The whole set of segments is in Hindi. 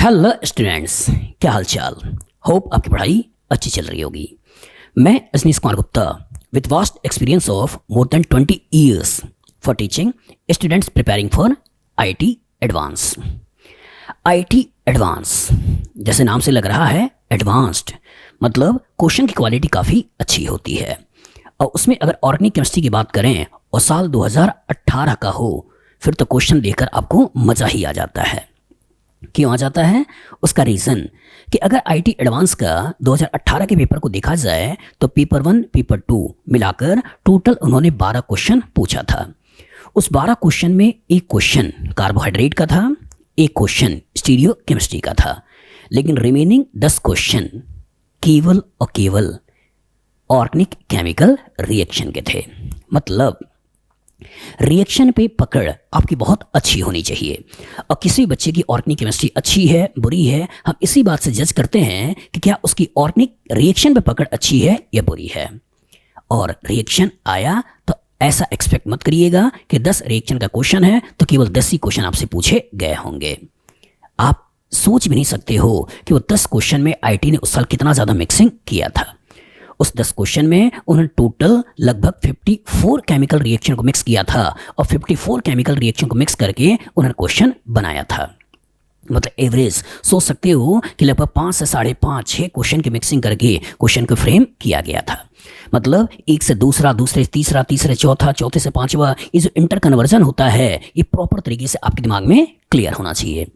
हेलो स्टूडेंट्स, क्या हाल चाल। होप आपकी पढ़ाई अच्छी चल रही होगी। मैं Ajaneesh Kumar Gupta with vast experience of more than 20 years for teaching students preparing for IT advance. IT advance जैसे नाम से लग रहा है एडवांस्ड, मतलब क्वेश्चन की क्वालिटी काफ़ी अच्छी होती है। और उसमें अगर ऑर्गेनिक केमिस्ट्री की बात करें और साल 2018 का हो, फिर तो क्वेश्चन देखकर आपको मज़ा ही आ जाता है। क्यों आ जाता है? उसका रीज़न कि अगर आईटी एडवांस का 2018 के पेपर को देखा जाए तो पेपर 1 पेपर 2 मिलाकर टोटल उन्होंने 12 क्वेश्चन पूछा था। उस 12 क्वेश्चन में एक क्वेश्चन कार्बोहाइड्रेट का था, एक क्वेश्चन स्टीरियो केमिस्ट्री का था, लेकिन रिमेनिंग 10 क्वेश्चन केवल और केवल ऑर्गेनिक केमिकल रिएक्शन के थे। मतलब रिएक्शन पे पकड़ आपकी बहुत अच्छी होनी चाहिए। और किसी बच्चे की ऑर्गेनिक केमिस्ट्री अच्छी है बुरी है, हम इसी बात से जज करते हैं कि क्या उसकी ऑर्गेनिक रिएक्शन पे पकड़ अच्छी है या बुरी है। और रिएक्शन आया तो ऐसा एक्सपेक्ट मत करिएगा कि 10 रिएक्शन का क्वेश्चन है तो केवल 10 ही क्वेश्चन आपसे पूछे गए होंगे। आप सोच भी नहीं सकते हो कि वो 10 क्वेश्चन में आईटी ने उस साल कितना ज़्यादा मिक्सिंग किया था। उस 10 क्वेश्चन में उन्होंने टोटल लगभग 54 केमिकल रिएक्शन को मिक्स किया था और 54 केमिकल रिएक्शन को मिक्स करके उन्होंने क्वेश्चन बनाया था। मतलब एवरेज सोच सकते हो कि लगभग 5 से 5.5 6 क्वेश्चन की मिक्सिंग करके क्वेश्चन को फ्रेम किया गया था। मतलब एक से दूसरा, दूसरे से तीसरा, तीसरे चौथा, चौथे से पांचवा, ये जो इंटर कन्वर्जन होता है ये प्रॉपर तरीके से आपके दिमाग में क्लियर होना चाहिए।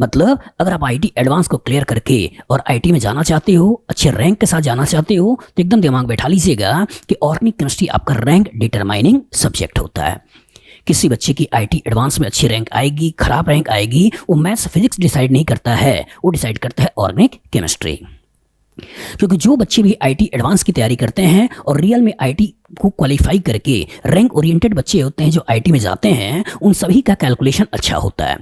मतलब अगर आप आईटी एडवांस को क्लियर करके और आईटी में जाना चाहते हो, अच्छे रैंक के साथ जाना चाहते हो, तो एकदम दिमाग बैठा लीजिएगा कि ऑर्गेनिक केमिस्ट्री आपका रैंक डिटरमाइनिंग सब्जेक्ट होता है। किसी बच्चे की आईटी एडवांस में अच्छी रैंक आएगी, खराब रैंक आएगी, वो मैथ्स फिजिक्स डिसाइड नहीं करता है, वो डिसाइड करता है ऑर्गेनिक केमिस्ट्री। क्योंकि जो बच्चे भी आईटी एडवांस की तैयारी करते हैं और रियल में आईटी को क्वालिफाई करके रैंक ओरिएंटेड बच्चे होते हैं जो आईटी में जाते हैं, उन सभी का कैलकुलेशन अच्छा होता है।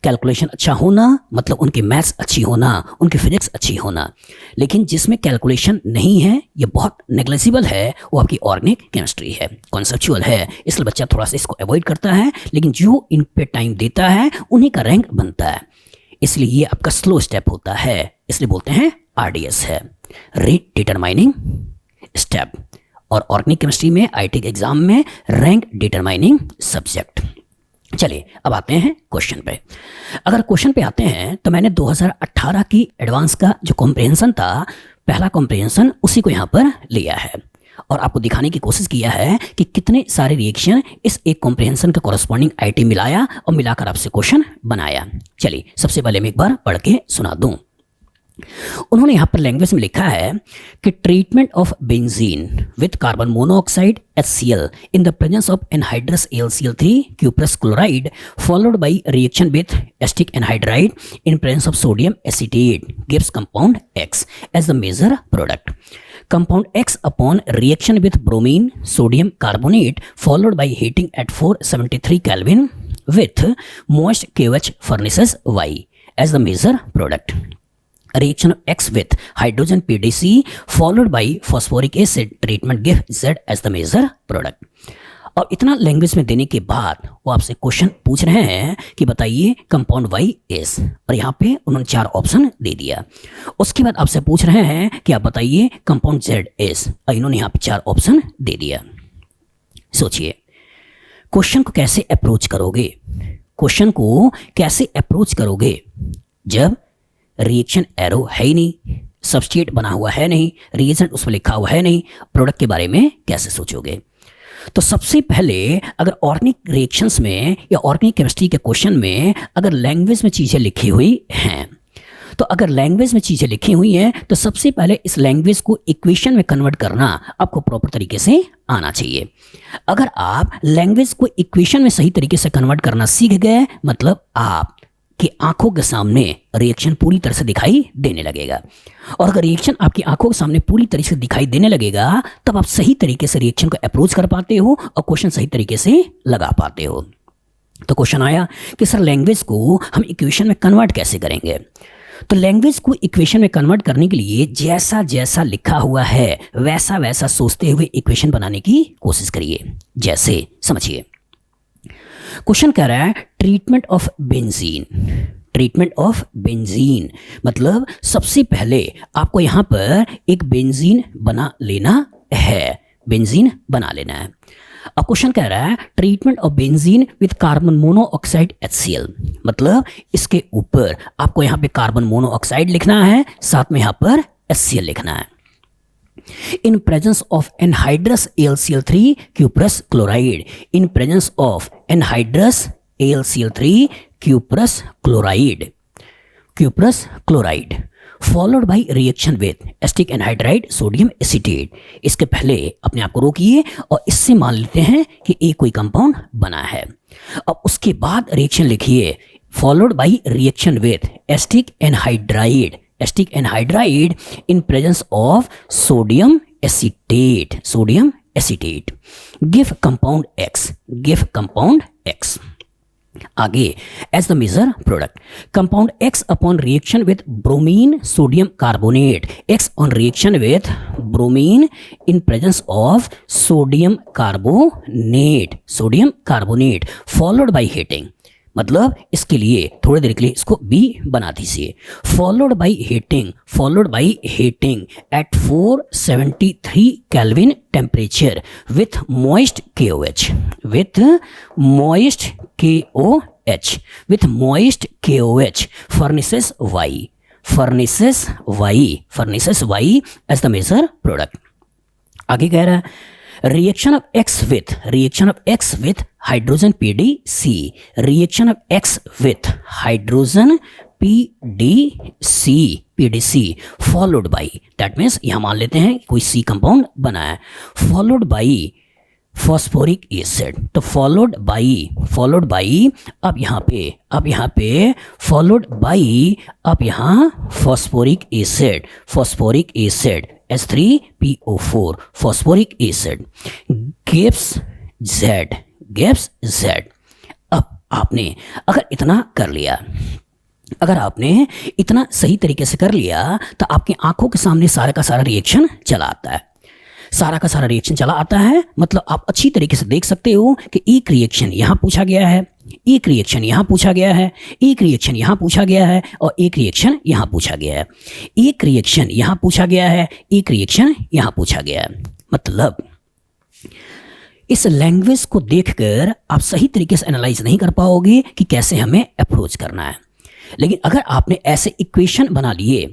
कैलकुलेशन अच्छा होना मतलब उनकी मैथ्स अच्छी होना, उनकी फिजिक्स अच्छी होना। लेकिन जिसमें कैलकुलेशन नहीं है, ये बहुत नेग्लेजिबल है, वो आपकी ऑर्गेनिक केमिस्ट्री है, कॉन्सेप्चुअल है। इसलिए बच्चा थोड़ा सा इसको अवॉइड करता है, लेकिन जो इन पे टाइम देता है उन्हीं का रैंक बनता है। इसलिए ये आपका स्लो स्टेप होता है, इसलिए बोलते हैं आरडीएस है, रेट डिटरमाइनिंग स्टेप। और ऑर्गेनिक केमिस्ट्री में आईटी के एग्जाम में रैंक डिटरमाइनिंग सब्जेक्ट। चलिए अब आते हैं क्वेश्चन पे। अगर क्वेश्चन पे आते हैं तो मैंने 2018 की एडवांस का जो कॉम्प्रिहेंशन था, पहला कॉम्प्रिहेंशन, उसी को यहाँ पर लिया है और आपको दिखाने की कोशिश किया है कि कितने सारे रिएक्शन इस एक कॉम्प्रिहेंशन के कॉरस्पॉन्डिंग आईटी मिलाया और मिलाकर आपसे क्वेश्चन बनाया। चलिए सबसे पहले मैं एक बार पढ़ के सुना दूं। उन्होंने यहाँ पर लैंग्वेज में लिखा है कि treatment of benzene with carbon monoxide HCl in the presence of anhydrous AlCl3 cuprous chloride followed by reaction with acetic anhydride in presence of sodium acetate gives compound X as the major product. Compound X upon reaction with bromine sodium carbonate followed by heating at 473 Kelvin with moist KOH furnaces Y as the major product. Reaction of X with hydrogen PDC followed by phosphoric acid treatment give Z as the major product. और इतना लैंग्वेज में देने के बाद वो आपसे क्वेश्चन पूछ रहे हैं कि बताइए कंपाउंड वाई एस, और यहाँ पे उन्होंने 4 ऑप्शन दे दिया। उसके बाद आपसे पूछ रहे हैं कि आप बताइए कंपाउंड जेड एस, और इन्होंने यहाँ पे 4 ऑप्शन दे दिया। सोचिए क्वेश्चन को कैसे अप्रोच करोगे, क्वेश्चन को कैसे अप्रोच करोगे जब रिएक्शन एरो है ही नहीं, सब्स्टिट्यूट बना हुआ है नहीं, रिएजेंट उसमें लिखा हुआ है नहीं, प्रोडक्ट के बारे में कैसे सोचोगे। तो सबसे पहले अगर ऑर्गेनिक रिएक्शंस में या ऑर्गेनिक केमिस्ट्री के क्वेश्चन में अगर लैंग्वेज में चीज़ें लिखी हुई हैं, तो अगर लैंग्वेज में चीज़ें लिखी हुई हैं तो सबसे पहले इस लैंग्वेज को इक्वेशन में कन्वर्ट करना आपको प्रॉपर तरीके से आना चाहिए। अगर आप लैंग्वेज को इक्वेशन में सही तरीके से कन्वर्ट करना सीख गए, मतलब आप कि आंखों के सामने रिएक्शन पूरी तरह से दिखाई देने लगेगा। और अगर रिएक्शन आपकी आंखों के सामने पूरी तरीके से दिखाई देने लगेगा, तब आप सही तरीके से रिएक्शन को अप्रोच कर पाते हो और क्वेश्चन सही तरीके से लगा पाते हो। तो क्वेश्चन आया कि सर लैंग्वेज को हम इक्वेशन में कन्वर्ट कैसे करेंगे। तो लैंग्वेज को इक्वेशन में कन्वर्ट करने के लिए जैसा जैसा लिखा हुआ है वैसा वैसा सोचते हुए इक्वेशन बनाने की कोशिश करिए। जैसे समझिए क्वेश्चन कह रहा है treatment of benzene treatment of benzene, मतलब सबसे पहले आपको यहाँ पर एक बेंजीन बना लेना है, बेंजीन बना लेना है। अब क्वेश्चन कह रहा है treatment of benzene with carbon monoxide HCl, मतलब इसके ऊपर आपको यहाँ पे कार्बन मोनोऑक्साइड लिखना है, साथ में यहाँ पर HCl लिखना है। In presence of anhydrous AlCl3 cuprous chloride, in presence of anhydrous AlCl3 cuprous chloride followed by reaction with acetic anhydride sodium acetate। इसके पहले अपने आप को रोकिए और इससे मान लेते हैं कि एक कोई कंपाउंड बना है। अब उसके बाद रिएक्शन लिखिए followed by reaction with acetic anhydride in presence of sodium acetate give compound X। आगे as the measure product compound X upon reaction with bromine sodium carbonate, X on reaction with bromine in presence of sodium carbonate followed by heating, मतलब इसके लिए थोड़ी देर के लिए इसको B बना दीजिए। followed by heating at 473 Kelvin temperature with moist KOH furnaces Y as the measure product। आगे कह रहा है reaction of X with hydrogen PDC, reaction of X with hydrogen PDC followed by, that means यहाँ मान लेते हैं कोई C कंपाउंड बना है, followed by फॉस्फोरिक एसिड। तो followed by अब यहाँ पे followed by अब यहाँ phosphoric acid H3PO4 phosphoric acid gives Z। अब आपने अगर इतना कर लिया, अगर आपने इतना सही तरीके से कर लिया तो आपकी आंखों के सामने सारा का सारा रिएक्शन चला आता है, मतलब आप अच्छी तरीके से देख सकते हो कि एक रिएक्शन यहाँ पूछा गया है, एक रिएक्शन यहाँ पूछा गया है, एक रिएक्शन यहाँ पूछा गया है और एक रिएक्शन यहाँ पूछा गया है, एक रिएक्शन यहाँ पूछा गया है, एक रिएक्शन यहाँ पूछा गया है। मतलब इस लैंग्वेज को देखकर आप सही तरीके से एनालाइज नहीं कर पाओगे कि कैसे हमें अप्रोच करना है। लेकिन अगर आपने ऐसे इक्वेशन बना लिए,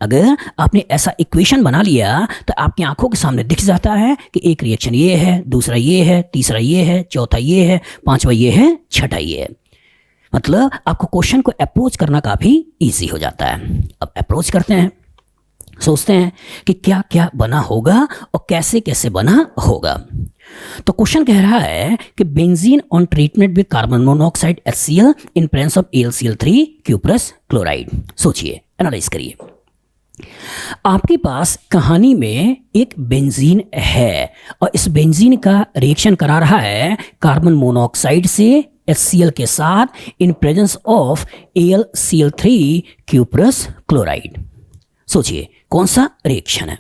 अगर आपने ऐसा इक्वेशन बना लिया तो आपकी आंखों के सामने दिख जाता है कि एक रिएक्शन ये है, दूसरा ये है, तीसरा ये है, चौथा ये है, पांचवा ये है, छठा ये है। मतलब आपको क्वेश्चन को अप्रोच करना काफ़ी इजी हो जाता है। अब अप्रोच करते हैं, सोचते हैं कि क्या क्या बना होगा और कैसे कैसे बना होगा। तो क्वेश्चन कह रहा है कि benzene on treatment with carbon monoxide HCl in presence of AlCl3 cuprous chloride। सोचिए, एनालाइज करिए। आपके पास कहानी में एक बेंजीन है और इस बेंजीन का रिएक्शन करा रहा है कार्बन मोनोऑक्साइड से HCl के साथ इन presence of AlCl3 cuprous chloride। सोचिए कौन सा रिएक्शन है,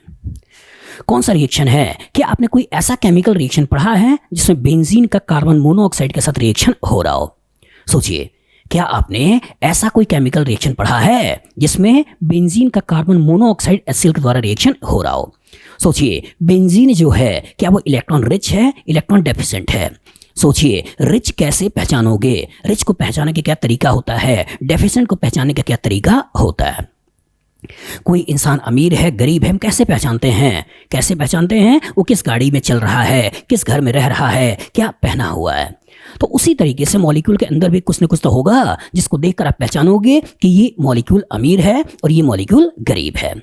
कौन सा रिएक्शन है? क्या आपने कोई ऐसा केमिकल रिएक्शन पढ़ा है जिसमें बेंजीन का कार्बन मोनोऑक्साइड के साथ रिएक्शन हो रहा हो? सोचिए, क्या आपने ऐसा कोई केमिकल रिएक्शन पढ़ा है जिसमें बेंजीन का कार्बन मोनोऑक्साइड HCl के द्वारा रिएक्शन हो रहा हो? सोचिए, बेंजीन जो है क्या वो इलेक्ट्रॉन रिच है, इलेक्ट्रॉन डेफिशिएंट है? सोचिए, रिच कैसे पहचानोगे? रिच को पहचानने का क्या तरीका होता है, डेफिशिएंट को पहचानने का क्या तरीका होता है? कोई इंसान अमीर है, गरीब है, हम कैसे पहचानते हैं? कैसे पहचानते हैं? वो किस गाड़ी में चल रहा है, किस घर में रह रहा है, क्या पहना हुआ है। तो उसी तरीके से मॉलिक्यूल के अंदर भी कुछ न कुछ तो होगा जिसको देखकर आप पहचानोगे कि ये मॉलिक्यूल अमीर है और ये मॉलिक्यूल गरीब है।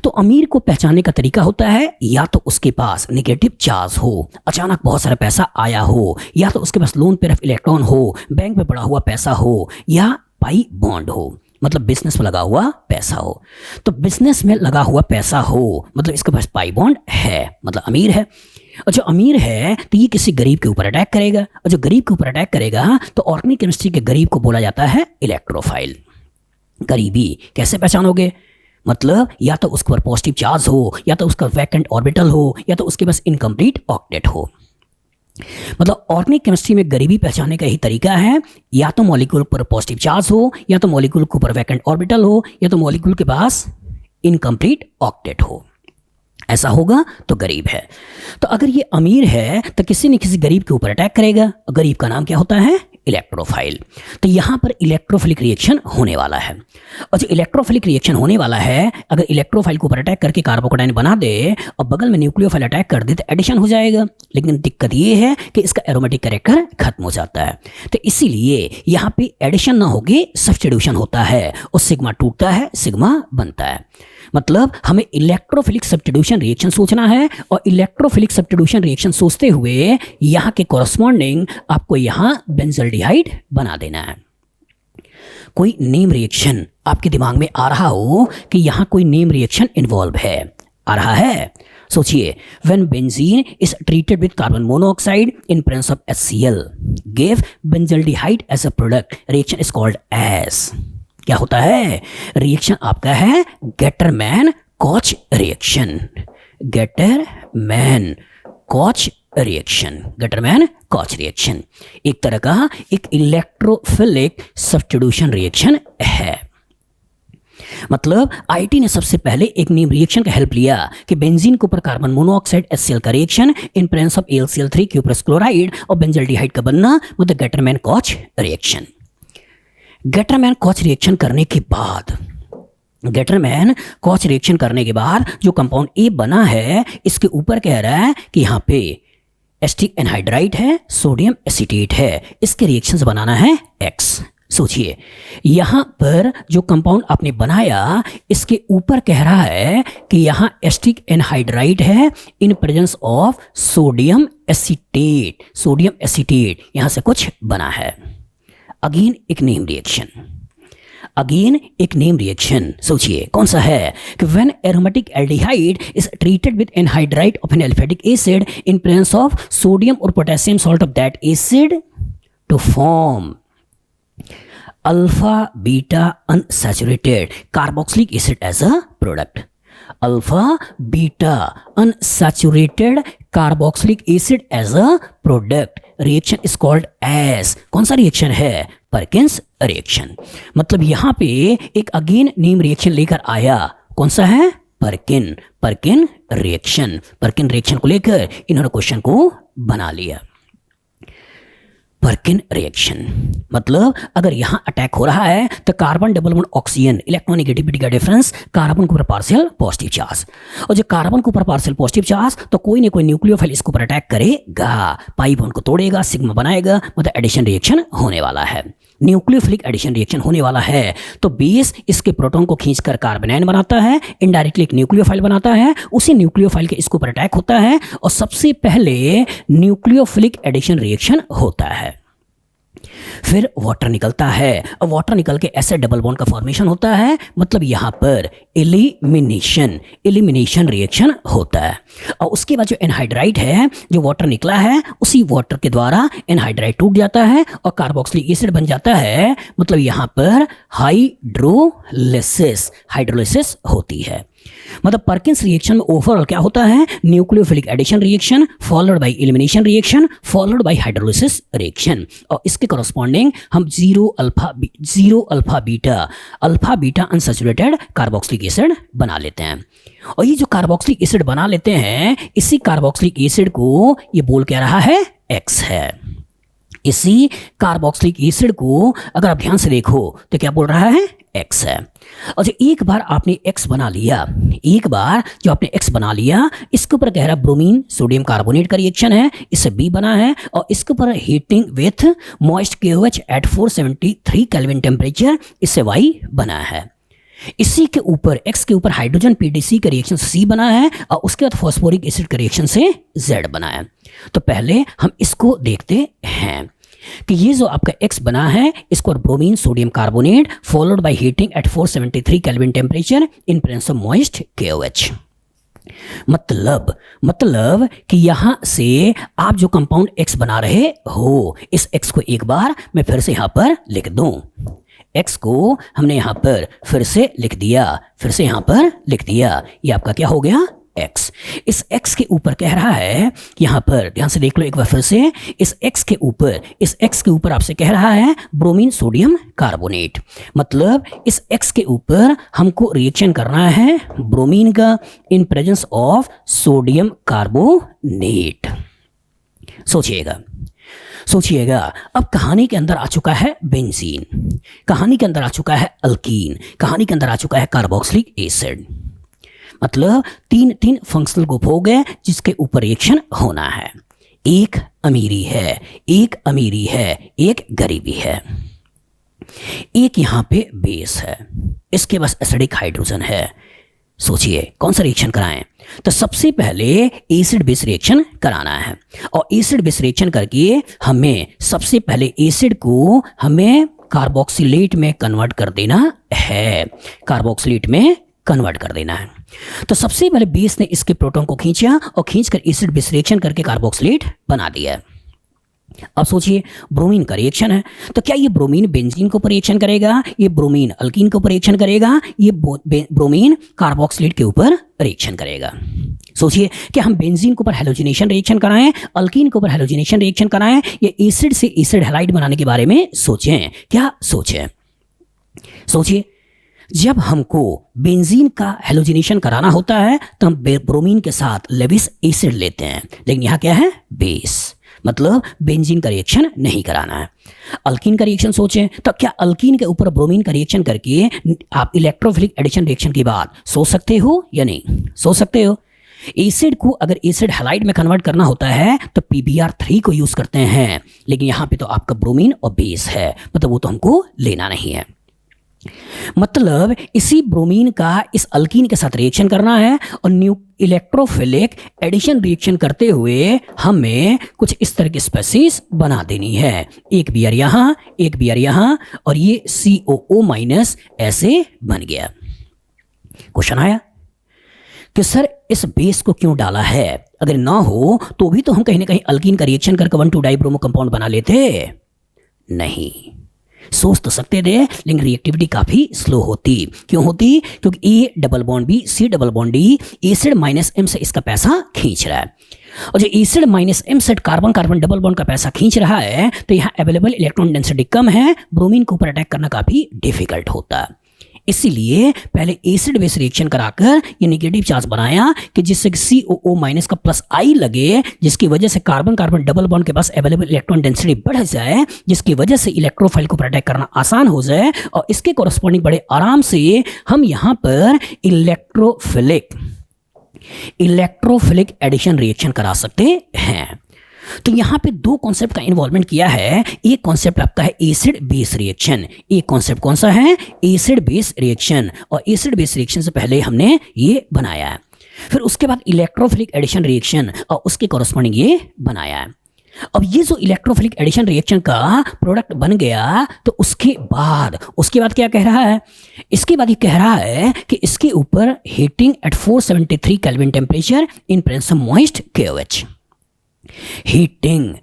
तो अमीर को पहचानने का तरीका होता है या तो उसके पास नेगेटिव चार्ज हो, अचानक बहुत सारा पैसा आया हो, या तो उसके पास लोन पे रफ इलेक्ट्रॉन हो, बैंक में पड़ा हुआ पैसा हो, या पाई बॉन्ड हो, मतलब बिजनेस में लगा हुआ पैसा हो। तो बिजनेस में लगा हुआ पैसा हो मतलब इसके पास पाई बॉन्ड है, मतलब अमीर है। और जो अमीर है तो ये किसी गरीब के ऊपर अटैक करेगा, और जो गरीब के ऊपर अटैक करेगा तो ऑर्गेनिक केमिस्ट्री के गरीब को बोला जाता है इलेक्ट्रोफाइल। गरीबी कैसे पहचानोगे? मतलब या तो उसके ऊपर पॉजिटिव चार्ज हो, या तो उसका वैकेंट ऑर्बिटल हो, या तो उसके पास इनकम्प्लीट ऑक्टेट हो। मतलब ऑर्गेनिक केमिस्ट्री में गरीबी पहचानने का ही तरीका है, या तो मॉलिक्यूल पर पॉजिटिव चार्ज हो, या तो मॉलिक्यूल के ऊपर वैकेंट ऑर्बिटल हो, या तो मॉलिक्यूल के पास इनकम्प्लीट ऑक्टेट हो। ऐसा होगा तो गरीब है। तो अगर ये अमीर है तो किसी न किसी गरीब के ऊपर अटैक करेगा, और गरीब का नाम क्या होता है? इलेक्ट्रोफाइल। तो यहाँ पर इलेक्ट्रोफिलिक रिएक्शन होने वाला है, और जो इलेक्ट्रोफिलिक रिएक्शन होने वाला है, अगर इलेक्ट्रोफाइल के ऊपर अटैक करके कार्बोकेटाइन बना दे और बगल में न्यूक्लियोफाइल अटैक कर दे तो एडिशन हो जाएगा। लेकिन दिक्कत ये है कि इसका एरोमेटिक कैरेक्टर खत्म हो जाता है, तो इसीलिए यहाँ पे एडिशन ना होके सब्स्टिट्यूशन होता है, और सिग्मा टूटता है, सिग्मा बनता है। मतलब हमें इलेक्ट्रोफिलिक सब्स्टिट्यूशन रिएक्शन सोचना है, और इलेक्ट्रोफिलिक सब्स्टिट्यूशन रिएक्शन सोचते हुए यहाँ के कॉरस्पॉन्डिंग आपको यहाँ बेंजल्डिहाइड बना देना है। कोई नेम रिएक्शन आपके दिमाग में आ रहा हो कि यहाँ कोई नेम रिएक्शन इन्वॉल्व है, आ रहा है? सोचिए, when benzene is treated with carbon monoxide in presence of HCl gave benzaldehyde as a product, reaction is called as, क्या होता है? रिएक्शन आपका है गेटरमैन कॉच रिएक्शन, गेटरमैन कॉच रिएक्शन, गेटरमैन कॉच रिएक्शन एक तरह का एक इलेक्ट्रोफिलिक सब्स्टिट्यूशन रिएक्शन है। मतलब आईटी ने सबसे पहले एक नेम रिएक्शन का हेल्प लिया कि बेंजीन के ऊपर कार्बन मोनोऑक्साइड HCl का reaction in presence of AlCl3 cuprous chloride और बेंजल्डिहाइड का बनना, मतलब गेटरमैन कॉच रिएक्शन। गेटरमैन कॉच रिएक्शन करने के बाद, गेटरमैन कॉच रिएक्शन करने के बाद जो कंपाउंड ए बना है, इसके ऊपर कह रहा है कि यहाँ पे एसिटिक एनहाइड्राइड है, सोडियम एसीटेट है, इसके रिएक्शंस बनाना है X। सोचिए, यहां पर जो कंपाउंड आपने बनाया, इसके ऊपर कह रहा है कि यहां एसिटिक एनहाइड्राइड है in presence of sodium acetate, sodium acetate यहां से कुछ बना है। अगेन एक नेम रिएक्शन, अगेन एक नेम रिएक्शन। सोचिए कौन सा है कि when aromatic aldehyde is treated with anhydride of an aliphatic acid in presence of sodium और potassium salt of that acid to form alpha beta unsaturated carboxylic acid as a product, alpha beta unsaturated carboxylic acid as a product, reaction is called as, कौन सा रिएक्शन है? Perkins reaction. मतलब यहां पे एक अगेन नेम रिएक्शन लेकर आया, कौन सा है? परकिन, परकिन रिएक्शन। परकिन रिएक्शन को लेकर इन्होंने क्वेश्चन को बना लिया। परकिन रिएक्शन मतलब अगर यहां अटैक हो रहा है तो carbon double bond oxygen, electronegativity का डिफरेंस, कार्बन के ऊपर पार्शियल पॉजिटिव चार्ज, और जो कार्बन के ऊपर पार्शियल पॉजिटिव चार्ज तो कोई ना कोई न्यूक्लियोफाइल इसके ऊपर अटैक करेगा, पाई बॉन्ड को तोड़ेगा, सिग्मा बनाएगा, मतलब एडिशन रिएक्शन होने वाला है। न्यूक्लियोफिलिक एडिशन रिएक्शन होने वाला है तो बेस इसके प्रोटॉन को खींचकर कार्बोनाइन बनाता है, इनडायरेक्टली एक न्यूक्लियोफाइल बनाता है, उसी न्यूक्लियोफाइल के इसके ऊपर अटैक होता है और सबसे पहले न्यूक्लियोफिलिक एडिशन रिएक्शन होता है। फिर वाटर निकलता है और वाटर निकल के ऐसे डबल बॉन्ड का फॉर्मेशन होता है, मतलब यहां पर एलिमिनेशन, एलिमिनेशन रिएक्शन होता है। और उसके बाद जो एनहाइड्राइड है, जो वाटर निकला है, उसी वाटर के द्वारा एनहाइड्राइड टूट जाता है और कार्बोक्सिलिक एसिड बन जाता है, मतलब यहां पर हाइड्रोलिसिस, हाइड्रोलिसिस होती है। मतलब परकिंस रिएक्शन में ओवरऑल क्या होता है? Nucleophilic addition reaction followed by elimination reaction followed by hydrolysis reaction, और इसके कॉरस्पॉन्डिंग हम zero alpha beta unsaturated carboxylic acid बना लेते हैं। और ये जो कार्बोक्सिलिक एसिड बना लेते हैं, इसी कार्बोक्सिलिक एसिड को ये बोल क्या रहा है? X है। इसी कार्बोक्सिलिक एसिड को अगर आप ध्यान से देखो तो क्या बोल रहा है? X है। और जो एक बार आपने X बना लिया, एक बार जो आपने X बना लिया, इसके ऊपर कह रहा ब्रोमीन सोडियम कार्बोनेट का रिएक्शन है, इससे B बना है, और इसके ऊपर heating with moist KOH at 473 kelvin temperature, इससे Y बना है। इसी के ऊपर X के ऊपर हाइड्रोजन PDC का रिएक्शन C बना है और उसके बाद फॉस्फोरिक एसिड का रिएक्शन से Z बना है। तो पहले हम इसको देखते हैं कि ये जो आपका X बना है, इसको bromine sodium carbonate followed by heating eight 473 kelvin temperature in presence of moist KOH। मतलब कि यहां से आप जो कंपाउंड X बना रहे हो, इस X को एक बार मैं फिर से यहां पर लिख दूं। X को हमने यहां पर फिर से लिख दिया, फिर से यहां पर लिख दिया। ये आपका क्या हो गया? X। इस X के ऊपर कह रहा है, यहाँ पर ध्यान से देख लो एक बार फिर से, इस X के ऊपर आपसे कह रहा है ब्रोमीन सोडियम कार्बोनेट। मतलब इस X के ऊपर हमको रिएक्शन करना है ब्रोमीन का इन प्रेजेंस ऑफ सोडियम कार्बोनेट। सोचिएगा, अब कहानी के अंदर आ चुका है बेंजीन, कहानी के अंदर आ चुका है अल्कीन, कहानी के अंदर आ चुका है कार्बोक्सिलिक एसिड। मतलब तीन फंक्शनल ग्रुप हो गए जिसके ऊपर रिएक्शन होना है। एक अमीरी है, एक गरीबी है, एक यहाँ पे बेस है, इसके पास एसिडिक हाइड्रोजन है। सोचिए कौन सा रिएक्शन कराएं? तो सबसे पहले एसिड बेस रिएक्शन कराना है, और एसिड बेस रिएक्शन करके हमें सबसे पहले एसिड को हमें कार्बोक्सिलेट में कन्वर्ट कर देना है, तो सबसे पहले बेस ने इसके प्रोटॉन को खींचा और खींचकर एसिड बेस रिएक्शन करके कार्बोक्सिलेट बना दिया। अब सोचिए ब्रोमीन का रिएक्शन है, तो क्या ये ब्रोमीन बेंजीन के ऊपर रिएक्शन करेगा, ये ब्रोमीन अल्कीन के ऊपर रिएक्शन करेगा, ये ब्रोमीन कार्बोक्सिलेट के ऊपर रिएक्शन करेगा? सोचिए कि हम बेंजीन के ऊपर हैलोजिनेशन रिएक्शन कराएं, अल्कीन के ऊपर हैलोजिनेशन रिएक्शन कराएं, ये एसिड से एसिड हैलाइड बनाने के बारे में सोचें। क्या सोचें? सोचिए जब हमको बेंजीन का हैलोजिनेशन कराना होता है तो हम ब्रोमीन के साथ लेविस एसिड लेते हैं, लेकिन यहाँ क्या है? बेस। मतलब बेंजीन का रिएक्शन नहीं कराना है। अल्कीन का रिएक्शन सोचें, तो क्या अल्कीन के ऊपर ब्रोमीन का रिएक्शन करके आप इलेक्ट्रोफिलिक एडिशन रिएक्शन के बाद सोच सकते हो या नहीं? सोच सकते हो। एसिड को अगर एसिड हैलाइड में कन्वर्ट करना होता है तो PbR3 को यूज करते हैं, लेकिन यहाँ पे तो आपका ब्रोमीन और बेस है, मतलब वो तो हमको लेना नहीं है। मतलब इसी ब्रोमीन का इस अल्कीन के साथ रिएक्शन करना है और न्यू इलेक्ट्रोफिलिक एडिशन रिएक्शन करते हुए हमें कुछ इस तरह की स्पेसीज बना देनी है। एक Br यहाँ, एक Br यहाँ, और ये COO- ऐसे बन गया। क्वेश्चन आया कि सर इस बेस को क्यों डाला है? अगर ना हो तो भी तो हम कहीं ना कहीं अल्कीन का रिएक्शन करके 1,2-डाइब्रोमो कंपाउंड बना लेते। नहीं, सोच तो सकते थे, लेकिन रिएक्टिविटी काफी स्लो होती। क्यों होती? क्योंकि A double bond B C double bond D acid minus M से इसका पैसा खींच रहा है, और जो एसिड माइनस M से कार्बन कार्बन डबल बॉन्ड का पैसा खींच रहा है, तो यहाँ अवेलेबल इलेक्ट्रॉन डेंसिटी कम है, ब्रोमीन के ऊपर अटैक करना काफी डिफिकल्ट होता है। इसीलिए पहले एसिड बेस रिएक्शन कराकर ये नेगेटिव चार्ज बनाया कि जिससे COO- का प्लस I लगे, जिसकी वजह से कार्बन कार्बन डबल बॉन्ड के पास अवेलेबल इलेक्ट्रॉन डेंसिटी बढ़ जाए, जिसकी वजह से इलेक्ट्रोफाइल को अटैक करना आसान हो जाए, और इसके कोरस्पॉन्डिंग बड़े आराम से हम यहाँ पर इलेक्ट्रोफिलिक एडिशन रिएक्शन करा सकते हैं। तो यहाँ पे दो कॉन्सेप्ट का इन्वॉल्वमेंट किया है। एक कॉन्सेप्ट आपका है एसिड बेस रिएक्शन, एक कॉन्सेप्ट कौन सा है? Acid base reaction. और एसिड बेस रिएक्शन से पहले हमने ये बनाया है, फिर उसके बाद इलेक्ट्रोफिलिक एडिशन रिएक्शन और उसके कॉरस्पॉन्डिंग ये बनाया है। अब ये जो इलेक्ट्रोफिलिक एडिशन रिएक्शन का प्रोडक्ट बन गया, तो उसके बाद क्या कह रहा है? इसके बाद ये कह रहा है कि इसके ऊपर heating eight 473 kelvin temperature in presence of moist KOH। Heating,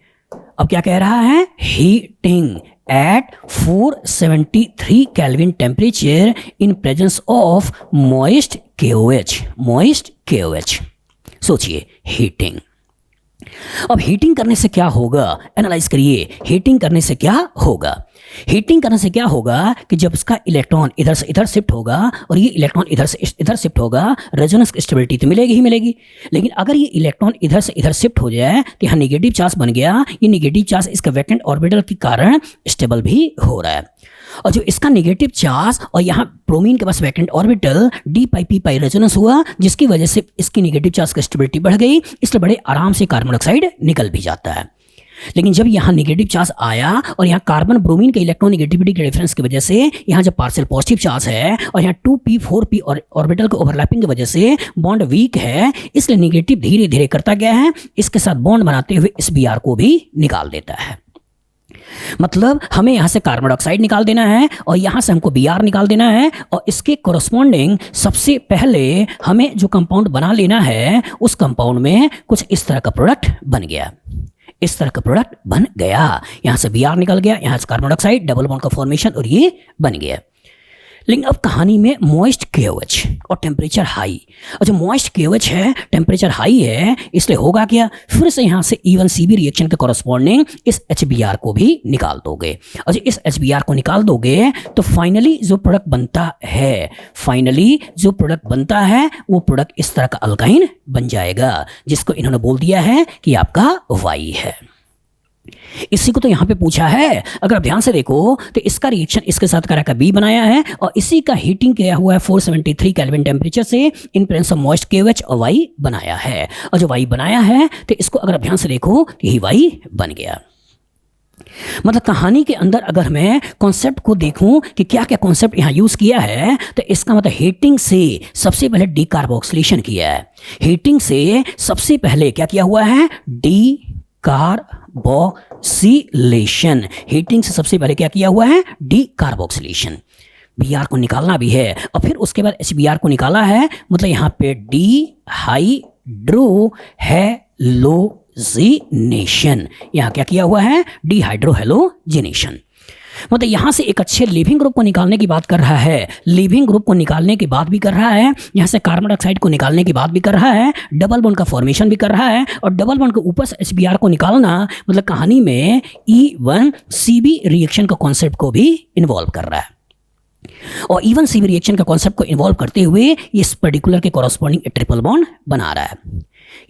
अब क्या कह रहा है? Heating eight 473 kelvin temperature in presence of moist KOH। सोचिए हीटिंग। अब हीटिंग करने से क्या होगा? एनालाइज करिए, हीटिंग करने से क्या होगा? हीटिंग करने से क्या होगा कि जब इसका इलेक्ट्रॉन इधर से इधर शिफ्ट होगा और ये इलेक्ट्रॉन इधर से इधर शिफ्ट होगा, रेजोनेंस स्टेबिलिटी तो मिलेगी ही मिलेगी, लेकिन अगर ये इलेक्ट्रॉन इधर से इधर शिफ्ट हो जाए तो यहाँ नेगेटिव चार्ज बन गया। ये नेगेटिव चार्ज इसका वैकेंट ऑर्बिटल के कारण स्टेबल भी हो रहा है, और जो इसका नेगेटिव चार्ज और यहाँ ब्रोमीन के पास वैकेंट ऑर्बिटल d-p रेजोनेंस हुआ, जिसकी वजह से इसकी नेगेटिव चार्ज की स्टेबिलिटी बढ़ गई, इसलिए बड़े आराम से कार्बन डाइऑक्साइड निकल भी जाता है। लेकिन जब यहाँ नेगेटिव चार्ज आया और यहाँ कार्बन ब्रोमीन के इलेक्ट्रॉन नेगेटिविटी के डिफरेंस की वजह से यहाँ जब पार्शियल पॉजिटिव चार्ज है और यहाँ 2p-4p और ऑर्बिटल के ओवरलैपिंग की वजह से बॉन्ड वीक है, इसलिए नेगेटिव धीरे धीरे करता गया है, इसके साथ बॉन्ड बनाते हुए इस Br को भी निकाल देता है। मतलब हमें यहाँ से कार्बन डाइऑक्साइड निकाल देना है और यहाँ से हमको Br निकाल देना है, और इसके कोरस्पॉन्डिंग सबसे पहले हमें जो कंपाउंड बना लेना है, उस कंपाउंड में कुछ इस तरह का प्रोडक्ट बन गया। इस तरह का प्रोडक्ट बन गया, यहाँ से Br निकल गया, यहाँ से कार्बन डाइऑक्साइड, डबल बॉन्ड का फॉर्मेशन, और ये बन गया। लेकिन अब कहानी में मॉइस्ट KOH और टेम्परेचर हाई, और जो मॉइस्ट KOH है, टेम्परेचर हाई है, इसलिए होगा क्या, फिर से यहाँ से E1CB रिएक्शन के कॉरस्पॉन्डिंग इस HBr को भी निकाल दोगे, और जब इस HBr को निकाल दोगे तो फाइनली जो प्रोडक्ट बनता है वो प्रोडक्ट इस तरह का अल्काइन बन जाएगा, जिसको इन्होंने बोल दिया है कि आपका Y है। इसी को तो यहाँ पे पूछा है, अगर ध्यान से देखो तो इसका रिएक्शन इसके साथ करा का B बनाया है, और इसी का हीटिंग किया हुआ है 473 केल्विन टेम्परेचर से इन प्रेजेंस ऑफ मॉइस्ट KOH और Y बनाया है, और जो Y बनाया है तो इसको अगर ध्यान से देखो तो यही Y बन गया। मतलब कहानी के अंदर अगर मैं कॉन्सेप्ट को देखूं कि क्या क्या कॉन्सेप्ट यहाँ यूज किया है, तो इसका मतलब हीटिंग से सबसे पहले डीकार्बोक्सिलेशन किया है। हीटिंग से सबसे पहले क्या किया हुआ है, डीकार्बोक्सिलेशन। हीटिंग से सबसे पहले क्या किया हुआ है, डीकार्बोक्सिलेशन। Br को निकालना भी है और फिर उसके बाद HBr को निकाला है, मतलब यहाँ पे डिहाइड्रोहेलोजिनेशन, यहाँ क्या किया हुआ है, डिहाइड्रोहेलोजिनेशन। मतलब यहाँ से एक अच्छे लिविंग ग्रुप को निकालने की बात कर रहा है, लिविंग ग्रुप को निकालने की बात भी कर रहा है, यहाँ से कार्बन डाइऑक्साइड को निकालने की बात भी कर रहा है, डबल बॉन्ड का फॉर्मेशन भी कर रहा है, और डबल बॉन्ड के ऊपर से HBr को निकालना मतलब कहानी में E1CB रिएक्शन का कॉन्सेप्ट को भी इन्वॉल्व कर रहा है। और E1CB रिएक्शन का कॉन्सेप्ट को इन्वॉल्व करते हुए इस पर्टिकुलर के कॉरस्पॉन्डिंग ट्रिपल बॉन्ड बना रहा है।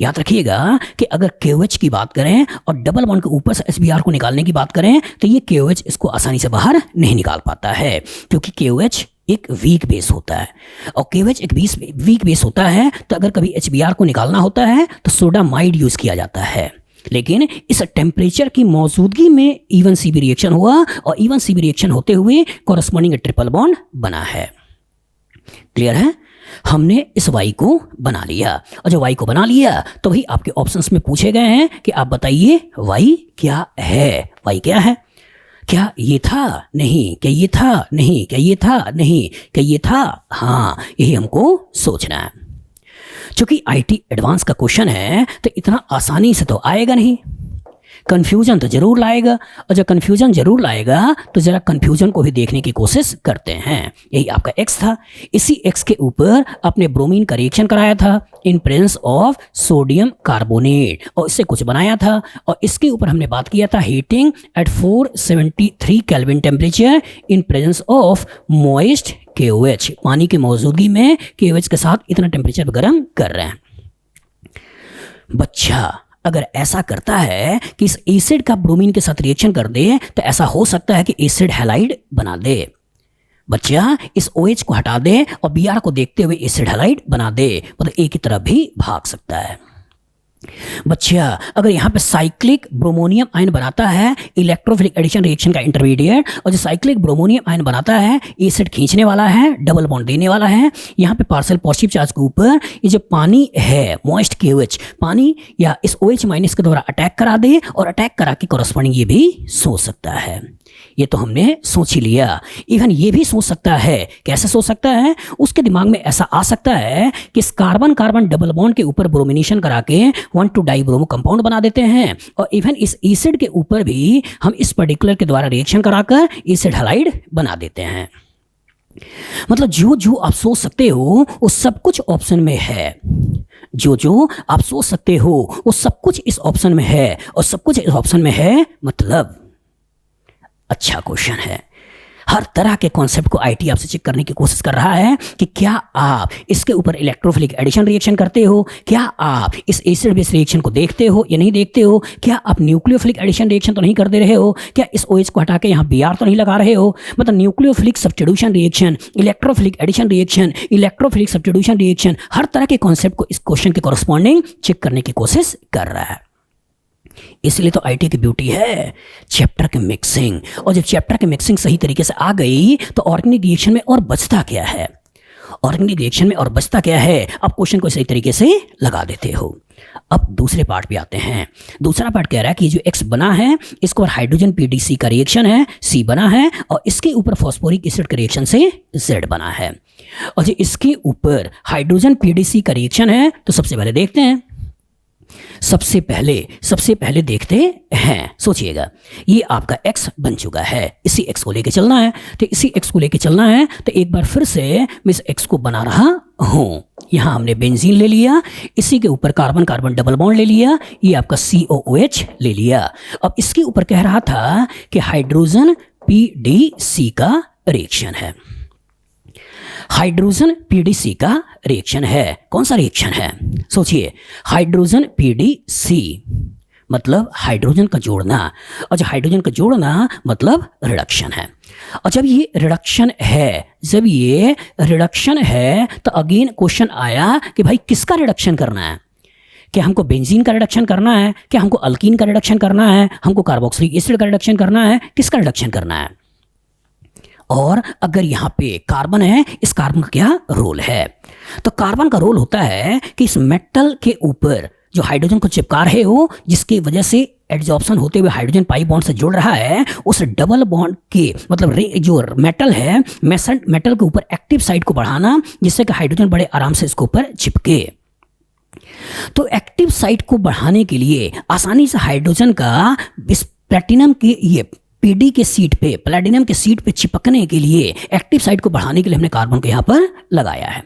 याद रखिएगा कि अगर KOH की बात करें और डबल बॉन्ड के ऊपर से HBr को निकालने की बात करें तो ये KOH इसको आसानी से बाहर नहीं निकाल पाता है, क्योंकि KOH एक वीक बेस होता है, और KOH एक वीक बेस होता है, तो अगर कभी HBr को निकालना होता है तो सोडामाइड यूज किया जाता है। लेकिन इस टेम्परेचर की मौजूदगी में E1CB रिएक्शन हुआ, और E1CB रिएक्शन होते हुए कॉरस्पॉन्डिंग ट्रिपल बॉन्ड बना है। क्लियर है? हमने इस Y को बना लिया, और जब Y को बना लिया तो वही आपके ऑप्शंस में पूछे गए हैं कि आप बताइए Y क्या है। Y क्या है? क्या ये था? नहीं। क्या ये था? नहीं। क्या ये था? नहीं। क्या ये था? हाँ, यही हमको सोचना है। चूंकि IT एडवांस का क्वेश्चन है तो इतना आसानी से तो आएगा नहीं, कंफ्यूजन तो जरूर लाएगा, और जब कंफ्यूजन जरूर लाएगा तो जरा कंफ्यूजन को भी देखने की कोशिश करते हैं। यही आपका X था, इसी X के ऊपर आपने ब्रोमीन का रिएक्शन कराया था इन प्रेजेंस ऑफ सोडियम कार्बोनेट, और इससे कुछ बनाया था, और इसके ऊपर हमने बात किया था heating eight 473 kelvin temperature in presence of moist KOH, पानी की मौजूदगी में KOH के साथ इतना टेम्परेचर गर्म कर रहे हैं। बच्चा अगर ऐसा करता है कि इस एसिड का ब्रोमीन के साथ रिएक्शन कर दे तो ऐसा हो सकता है कि एसिड हैलाइड बना दे। बच्चा इस OH को हटा दे और Br को देखते हुए एसिड हैलाइड बना दे, मतलब एक की तरफ भी भाग सकता है। बच्चा अगर यहाँ पे साइक्लिक ब्रोमोनियम आयन बनाता है इलेक्ट्रोफिलिक एडिशन रिएक्शन का इंटरमीडिएट, और जो साइक्लिक ब्रोमोनियम आयन बनाता है एसिड खींचने वाला है, डबल बॉन्ड देने वाला है, यहाँ पे पार्शियल पॉजिटिव चार्ज के ऊपर ये जो पानी है मॉइस्ट KOH, पानी या इस OH माइनस के द्वारा अटैक करा दे, और अटैक करा के कॉरस्पॉन्डिंग ये भी सोच सकता है। ये तो हमने सोच ही लिया। इवन ये भी सोच सकता है, कैसे सोच सकता है, उसके दिमाग में ऐसा आ सकता है कि इस कार्बन कार्बन डबल बॉन्ड के ऊपर ब्रोमिनेशन करा के 1,2-डाइब्रोमो कंपाउंड बना देते हैं, और इवन इस एसिड के ऊपर भी हम इस पर्टिकुलर के द्वारा रिएक्शन कराकर एसिड हैलाइड बना देते हैं। मतलब जो जो आप सोच सकते हो वो सब कुछ ऑप्शन में है, जो जो आप सोच सकते हो वो सब कुछ इस ऑप्शन में है, और सब कुछ इस ऑप्शन में है मतलब अच्छा क्वेश्चन है। हर तरह के कॉन्सेप्ट को IT आपसे चेक करने की कोशिश कर रहा है कि क्या आप इसके ऊपर इलेक्ट्रोफिलिक एडिशन रिएक्शन करते हो, क्या आप इस एसिड बेस रिएक्शन को देखते हो या नहीं देखते हो, क्या आप न्यूक्लियोफिलिक एडिशन रिएक्शन तो नहीं कर दे रहे हो, क्या इस OH को हटा के यहाँ Br तो नहीं लगा रहे हो। मतलब nucleophilic substitution reaction, electrophilic addition reaction, electrophilic substitution reaction, हर तरह के कॉन्सेप्ट को इस क्वेश्चन के कॉरस्पॉन्डिंग चेक करने की कोशिश कर रहा है। इसलिए तो IT की ब्यूटी है चैप्टर के मिक्सिंग, और जब चैप्टर के मिक्सिंग सही तरीके से आ गई तो ऑर्गेनिक रिएक्शन में और बचता क्या है, ऑर्गेनिक रिएक्शन में और बचता क्या है, आप क्वेश्चन को सही तरीके से लगा देते हो। अब दूसरे पार्ट पे आते हैं। दूसरा पार्ट कह रहा है कि जो X बना है इसको हाइड्रोजन PDC का रिएक्शन है, C बना है, और इसके ऊपर फॉस्फोरिक एसिड का रिएक्शन से Z बना है, और जो इसके ऊपर हाइड्रोजन PDC का रिएक्शन है तो सबसे पहले देखते हैं सबसे पहले देखते हैं। सोचिएगा, ये आपका x बन चुका है, इसी x को लेके चलना है। तो इसी x को लेके चलना है तो एक बार फिर से मैं इस x को बना रहा हूँ। यहाँ हमने बेंजीन ले लिया, इसी के ऊपर कार्बन कार्बन डबल बॉन्ड ले लिया, ये आपका COOH ले लिया। अब इसके ऊपर कह रहा था कि हाइड्रोजन PDC का रिएक्शन है, हाइड्रोजन PDC का रिएक्शन है। कौन सा रिएक्शन है? सोचिए, हाइड्रोजन PDC मतलब हाइड्रोजन का जोड़ना, और जब हाइड्रोजन का जोड़ना मतलब रिडक्शन है। और जब ये रिडक्शन है तो अगेन क्वेश्चन आया कि भाई किसका रिडक्शन करना है? क्या हमको बेंजीन का रिडक्शन करना है, क्या हमको अल्कीन का रिडक्शन करना है, हमको कार्बोक्सिलिक एसिड का रिडक्शन करना है, किसका रिडक्शन करना है? और अगर यहाँ पे कार्बन है, इस कार्बन का क्या रोल है? तो कार्बन का रोल होता है कि इस मेटल के ऊपर जो हाइड्रोजन को चिपका रहे हो, जिसकी वजह से एडजॉर्प्शन होते हुए हाइड्रोजन पाई बॉन्ड से जुड़ रहा है, उस डबल बॉन्ड के मतलब जो मेटल है, मेटल के ऊपर एक्टिव साइड को बढ़ाना, जिससे कि हाइड्रोजन बड़े आराम से इसके ऊपर चिपके। तो एक्टिव साइट को बढ़ाने के लिए आसानी से हाइड्रोजन का इस प्लैटिनम के ये पीडी के सीट पे, प्लैटिनम के सीट पे चिपकने के लिए, एक्टिव साइट को बढ़ाने के लिए हमने कार्बन को यहाँ पर लगाया है।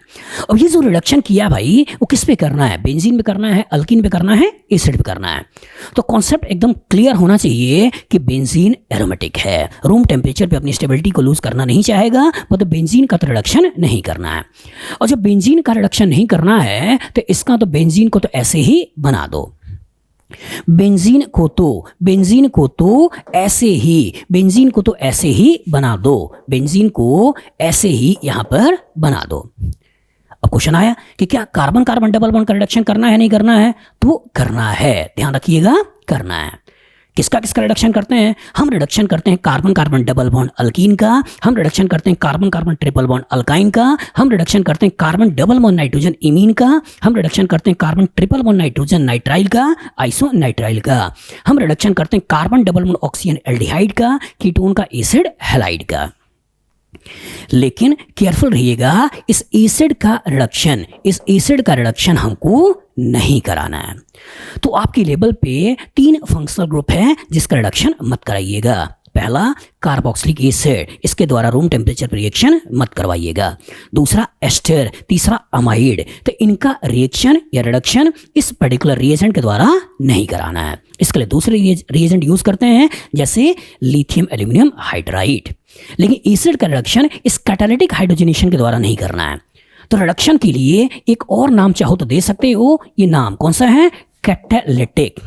अब ये जो रिडक्शन किया भाई, वो किस पे करना है? बेंजीन पे करना है, अल्कीन पे करना है, एसिड पे करना है। तो कॉन्सेप्ट एकदम क्लियर होना चाहिए कि बेंजीन एरोमेटिक है, रूम टेम्परेचर पे अपनी स्टेबिलिटी को लूज करना नहीं चाहेगा, मतलब बेंजीन का तो रिडक्शन नहीं करना है। और जब बेंजीन का रिडक्शन नहीं करना है तो इसका तो बेंजीन को तो ऐसे ही बना दो, बेंजीन को तो ऐसे ही बना दो, बेंजीन को ऐसे ही यहां पर बना दो। अब क्वेश्चन आया कि क्या कार्बन कार्बन डबल बॉन्ड का रिडक्शन करना है, नहीं करना है? तो करना है, ध्यान रखिएगा, करना है। किसका रिडक्शन करते हैं? हम रिडक्शन करते हैं carbon carbon double bond alkyne का, हम रिडक्शन करते हैं carbon carbon triple bond alkyne का, हम रिडक्शन करते हैं carbon double bond nitrogen imine का, हम रिडक्शन करते हैं carbon triple bond nitrogen nitrile का, आइसो नाइट्राइल का, हम रिडक्शन करते हैं carbon double bond oxygen aldehyde का, कीटोन का एसिड हैलाइड का। लेकिन केयरफुल रहिएगा, इस एसिड का रिडक्शन हमको नहीं कराना है। तो आपकी लेबल पे 3 फंक्शनल ग्रुप है जिसका रिडक्शन मत कराइएगा। पहला कार्बोक्सिलिक एसिड, इसके द्वारा रूम टेम्परेचर पर रिएक्शन मत करवाइएगा। दूसरा एस्टर, तीसरा अमाइड। तो इनका रिएक्शन या रिडक्शन इस पर्टिकुलर रिएजेंट के द्वारा नहीं कराना है। इसके लिए दूसरे रिएजेंट यूज करते हैं, जैसे लिथियम एल्यूमिनियम हाइड्राइड। लेकिन एसिड का रिडक्शन इस कैटालिटिक हाइड्रोजनेशन के द्वारा नहीं करना है। तो रिडक्शन के लिए एक और नाम चाहो तो दे सकते हो। ये नाम कौन सा है? Catalytic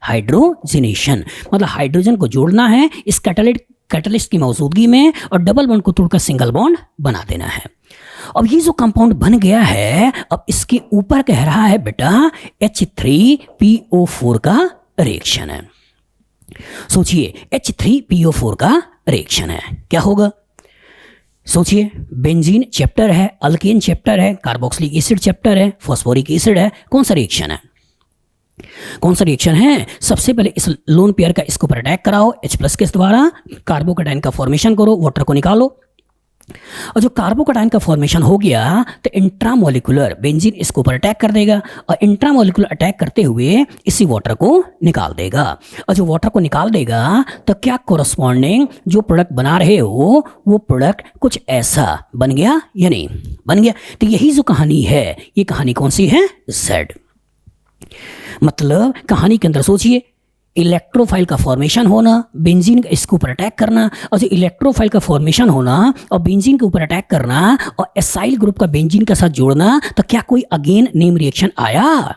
hydrogenation. मतलब हाइड्रोजन को जोड़ना है इस कैटलिस्ट की मौजूदगी में और डबल बॉन्ड को तोड़कर सिंगल बॉन्ड बना देना है। अब ये जो कंपाउंड बन गया है, अब इसके ऊपर कह रहा है बेटा H3PO4 का रिएक्शन है। सोचिए, H3PO4 का रिएक्शन है, क्या होगा? सोचिए, बेंजीन चैप्टर है, अल्केन चैप्टर है, कार्बोक्सिलिक एसिड चैप्टर है, फॉस्फोरिक एसिड है। कौन सा रिएक्शन है? सबसे पहले इस लोन पेयर का इसके ऊपर अटैक कराओ H+ के द्वारा, कार्बोकैटायन का फॉर्मेशन करो, वाटर को निकालो। और जो कार्बोकैटायन का फॉर्मेशन हो गया तो इंट्रामोलिकुलर बेंजीन इसके ऊपर अटैक कर देगा और इंट्रामोलिकुलर अटैक करते हुए इसी वाटर को निकाल देगा। और जो वाटर को निकाल देगा तो क्या कोरस्पॉन्डिंग जो प्रोडक्ट बना रहे हो वो प्रोडक्ट कुछ ऐसा बन गया या नहीं बन गया? तो यही जो कहानी है, ये कहानी कौन सी है? Z। मतलब कहानी के अंदर सोचिए, इलेक्ट्रोफाइल का फॉर्मेशन होना, बेंजीन इसके ऊपर अटैक करना, और जो इलेक्ट्रोफाइल का फॉर्मेशन होना और बेंजीन के ऊपर अटैक करना और एसाइल ग्रुप का बेंजीन के साथ जोड़ना, तो क्या कोई अगेन नेम रिएक्शन आया?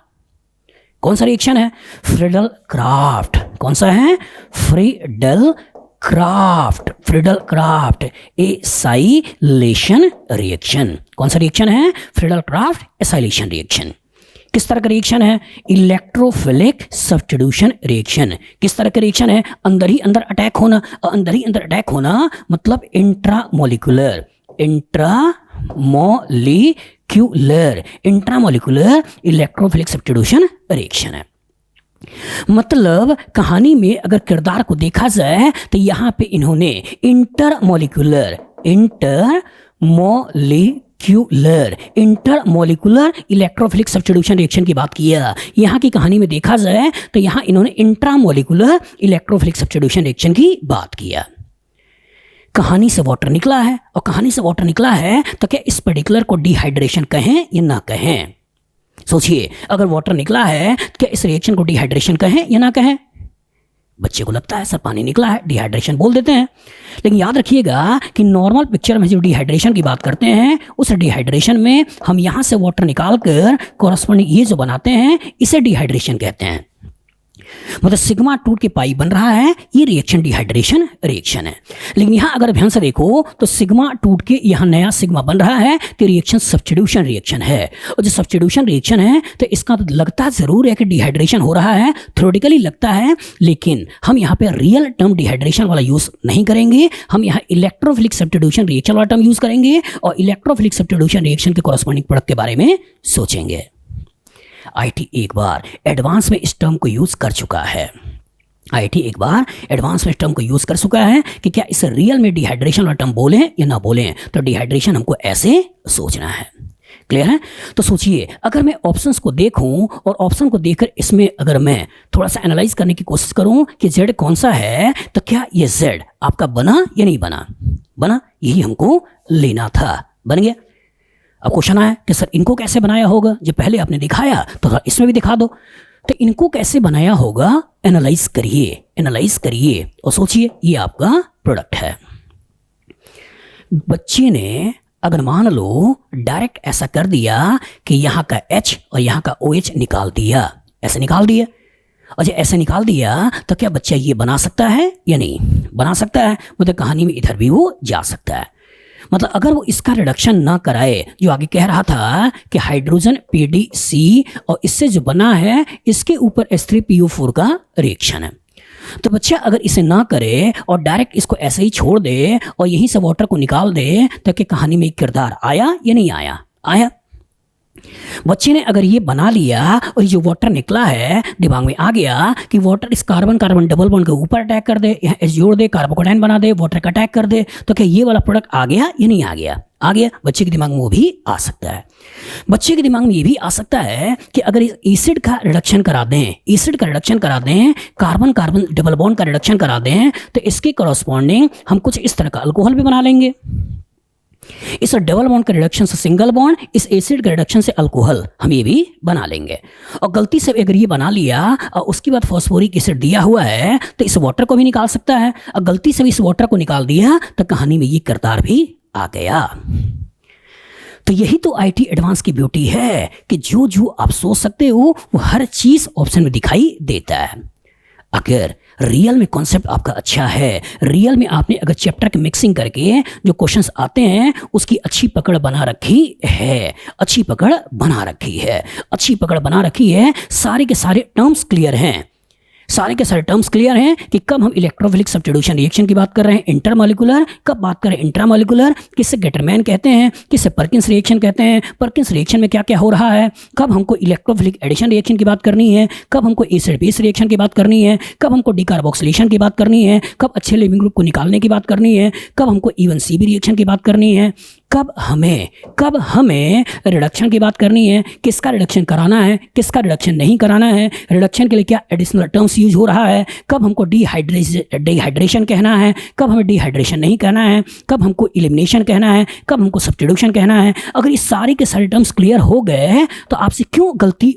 कौन सा रिएक्शन है? Friedel craft. कौन सा है? Friedel Crafts acylation reaction. कौन सा रिएक्शन है? Friedel Crafts acylation reaction. किस तरह का रिएक्शन है? Electrophilic substitution reaction. किस तरह का रिएक्शन है? अंदर ही अंदर अटैक होना, और अंदर ही अंदर अटैक होना मतलब इंट्रामोलिकुलर इलेक्ट्रोफिलिक सब्स्टिट्यूशन रिएक्शन है। मतलब कहानी में अगर किरदार को देखा जाए तो यहां पे इन्होंने intermolecular molecular intermolecular electrophilic substitution reaction की बात किया। यहाँ की कहानी में देखा जाए तो यहाँ इन्होंने इंट्रामोलिकुलर इलेक्ट्रोफिलिक सब्स्टिट्यूशन रिएक्शन की बात किया। कहानी से वाटर निकला है, और कहानी से वाटर निकला है तो क्या इस पर्टिकुलर को डिहाइड्रेशन कहें या ना कहें? सोचिए, अगर वाटर निकला है तो क्या इस रिएक्शन को डिहाइड्रेशन कहें या ना कहें? बच्चे को लगता है सर पानी निकला है, डिहाइड्रेशन बोल देते हैं। लेकिन याद रखिएगा कि नॉर्मल पिक्चर में जो डिहाइड्रेशन की बात करते हैं, उस डिहाइड्रेशन में हम यहाँ से वाटर निकाल कर कॉरस्पॉन्डिंग ये जो बनाते हैं इसे डिहाइड्रेशन कहते हैं। मतलब सिग्मा टूट के पाई बन रहा है, ये रिएक्शन डिहाइड्रेशन रिएक्शन है। लेकिन यहाँ अगर ध्यान से देखो तो सिग्मा टूट के यहाँ नया सिग्मा बन रहा है तो रिएक्शन सब्स्टिट्यूशन रिएक्शन है। और जो सब्स्टिट्यूशन रिएक्शन है तो इसका तो लगता जरूर है कि डिहाइड्रेशन हो रहा है, थ्योरेटिकली लगता है, लेकिन हम यहाँ पे रियल टर्म डिहाइड्रेशन वाला यूज नहीं करेंगे। हम यहाँ इलेक्ट्रोफिलिक सब्स्टिट्यूशन रिएक्शन वाला टर्म यूज करेंगे और इलेक्ट्रोफिलिक सब्स्टिट्यूशन रिएक्शन के कॉरस्पॉन्डिंग प्रोडक्ट के बारे में सोचेंगे। आईटी एक बार एडवांस में इस टर्म को यूज कर चुका है। आईटी एक बार एडवांस में इस टर्म को यूज कर चुका है कि क्या इस रियल में डिहाइड्रेशन वाला टर्म बोलें या ना बोलें, तो डिहाइड्रेशन हमको ऐसे सोचना है। क्लियर है? तो सोचिए, अगर मैं ऑप्शंस को देखूं और ऑप्शन को देखकर इसमें अगर मैं थोड़ा सा एनालाइज करने की कोशिश करूं कि जेड कौन सा है, तो क्या ये जेड आपका बना या नहीं बना? बना, यही हमको लेना था, बन गया। अब क्वेश्चन आया कि सर इनको कैसे बनाया होगा? जो पहले आपने दिखाया तो इसमें भी दिखा दो। तो इनको कैसे बनाया होगा, एनालाइज करिए और सोचिए, ये आपका प्रोडक्ट है। बच्चे ने अगर मान लो डायरेक्ट ऐसा कर दिया कि यहाँ का H और यहाँ का OH निकाल दिया, ऐसे निकाल दिया, और जब ऐसे निकाल दिया तो क्या बच्चा ये बना सकता है या नहीं बना सकता है? मतलब कहानी में इधर भी वो जा सकता है। मतलब अगर वो इसका रिडक्शन ना कराए, जो आगे कह रहा था कि हाइड्रोजन PDC और इससे जो बना है इसके ऊपर H3PO4 का रिएक्शन है, तो बच्चा अगर इसे ना करे और डायरेक्ट इसको ऐसे ही छोड़ दे और यहीं से वाटर को निकाल दे, तो क्या कहानी में एक किरदार आया या नहीं आया? आया। बच्चे ने अगर ये बना लिया और जो वाटर निकला है दिमाग में आ गया कि वाटर इस कार्बन कार्बन डबल बॉन्ड के ऊपर अटैक कर दे, यहाँ H जोड़ दे, कार्बोकेटाइन बना दे, वाटर का अटैक कर दे, तो क्या ये वाला प्रोडक्ट आ गया या नहीं आ गया? आ गया। बच्चे के दिमाग में वो भी आ सकता है। बच्चे के दिमाग में ये भी आ सकता है कि अगर इस एसिड का रिडक्शन करा दें, कार्बन कार्बन डबल बॉन्ड का रिडक्शन करा दें, तो इसके कॉरस्पॉन्डिंग हम कुछ इस तरह का अल्कोहल भी बना लेंगे। इस डबल बॉन्ड का रिडक्शन से सिंगल बॉन्ड, इस एसिड के रिडक्शन से अल्कोहल हम ये भी बना लेंगे। और गलती से अगर ये बना लिया और उसके बाद फॉस्फोरिक एसिड दिया हुआ है तो इस वाटर को भी निकाल सकता है, और गलती से भी इस वाटर को निकाल दिया तो कहानी में ये किरदार भी आ गया। तो यही तो आईटी एडवांस की ब्यूटी है कि जो जो आप सोच सकते हो वो हर चीज ऑप्शन में दिखाई देता है। अगर रियल में कॉन्सेप्ट आपका अच्छा है, रियल में आपने अगर चैप्टर की मिक्सिंग करके जो क्वेश्चंस आते हैं उसकी अच्छी पकड़ बना रखी है, सारे के सारे टर्म्स क्लियर हैं, कि कब हम इलेक्ट्रोफिलिक सब्स्टिट्यूशन रिएक्शन की बात कर रहे हैं इंटरमॉलिक्यूलर, कब बात करें इंट्रामॉलिक्यूलर, किसे गेटरमैन कहते हैं, किसे पर्किंस रिएक्शन कहते हैं, पर्किंस रिएक्शन में क्या क्या हो रहा है, कब हमको इलेक्ट्रोफिलिक एडिशन रिएक्शन की बात करनी है, कब हमको एसिड बेस रिएक्शन की बात करनी है, कब हमको डिकार्बोक्सिलेशन की बात करनी है, कब अच्छे लिविंग ग्रुप को निकालने की बात करनी है, कब हमको इवन CB रिएक्शन की बात करनी है, कब हमें रिडक्शन की बात करनी है, किसका रिडक्शन कराना है, किसका रिडक्शन नहीं कराना है, रिडक्शन के लिए क्या एडिशनल टर्म्स यूज हो रहा है, कब हमको डिहाइड्रेशन कहना है, कब हमें डिहाइड्रेशन नहीं कहना है, कब हमको इलिमिनेशन कहना है, कब हमको सब्स्टिट्यूशन कहना है। अगर ये सारे के सारे टर्म्स क्लियर हो गए तो आपसे क्यों गलती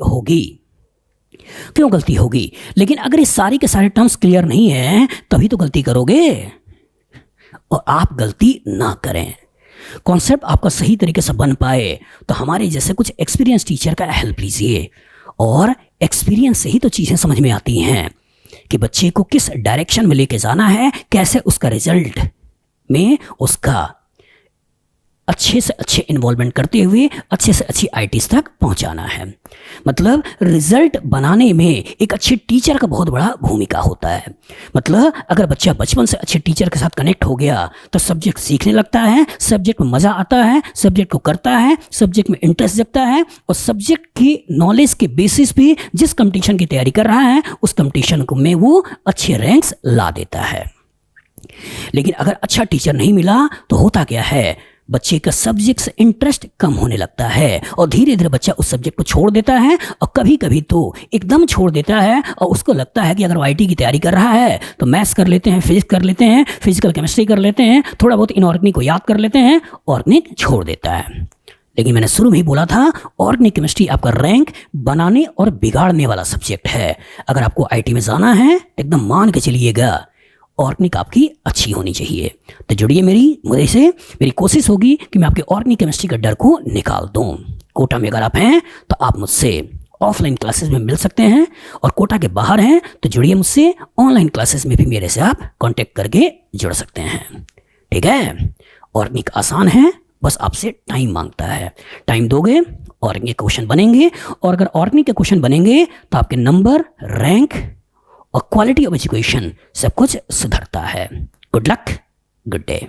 होगी? लेकिन अगर ये सारे के सारे टर्म्स क्लियर नहीं है तभी तो गलती करोगे, और आप गलती ना करें, कॉन्सेप्ट आपका सही तरीके से बन पाए तो हमारे जैसे कुछ एक्सपीरियंस टीचर का हेल्प लीजिए। और एक्सपीरियंस से ही तो चीज़ें समझ में आती हैं कि बच्चे को किस डायरेक्शन में लेके जाना है, कैसे उसका रिजल्ट में उसका अच्छे से अच्छे इन्वॉल्वमेंट करते हुए अच्छे से अच्छी ITs तक पहुंचाना है। मतलब रिजल्ट बनाने में एक अच्छे टीचर का बहुत बड़ा भूमिका होता है। मतलब अगर बच्चा बचपन से अच्छे टीचर के साथ कनेक्ट हो गया तो सब्जेक्ट सीखने लगता है, सब्जेक्ट में मज़ा आता है, सब्जेक्ट को करता है, सब्जेक्ट में इंटरेस्ट जगता है, और सब्जेक्ट की नॉलेज के बेसिस पे जिस कंपटीशन की तैयारी कर रहा है उस कंपटीशन में वो अच्छे रैंक्स ला देता है। लेकिन अगर अच्छा टीचर नहीं मिला तो होता क्या है, बच्चे का सब्जेक्ट से इंटरेस्ट कम होने लगता है और धीरे धीरे बच्चा उस सब्जेक्ट को छोड़ देता है और कभी कभी तो एकदम छोड़ देता है और उसको लगता है कि अगर वो आईटी की तैयारी कर रहा है तो मैथ्स कर लेते हैं, फिजिक्स कर लेते हैं, फिजिकल केमिस्ट्री कर लेते हैं, थोड़ा बहुत इनऑर्गेनिक को याद कर लेते हैं, ऑर्गेनिक छोड़ देता है। लेकिन मैंने शुरू में ही बोला था ऑर्गेनिक केमिस्ट्री आपका रैंक बनाने और बिगाड़ने वाला सब्जेक्ट है। अगर आपको आईटी में जाना है एकदम मान के चलिएगा ऑर्गेनिक आपकी अच्छी होनी चाहिए। तो जुड़िए मुझे से, मेरी कोशिश होगी कि मैं आपके ऑर्गेनिक केमिस्ट्री का डर को निकाल दूं। कोटा में अगर आप हैं तो आप मुझसे ऑफलाइन क्लासेस में मिल सकते हैं और कोटा के बाहर हैं तो जुड़िए मुझसे, ऑनलाइन क्लासेस में भी मेरे से आप कांटेक्ट करके जुड़ सकते हैं। ठीक है, ऑर्गेनिक आसान है, बस आपसे टाइम मांगता है। टाइम दोगे ऑर्गेनिक क्वेश्चन बनेंगे और अगर ऑर्गेनिक के क्वेश्चन बनेंगे तो आपके नंबर, रैंक और क्वालिटी ऑफ एजुकेशन सब कुछ सुधरता है। Good luck, good day.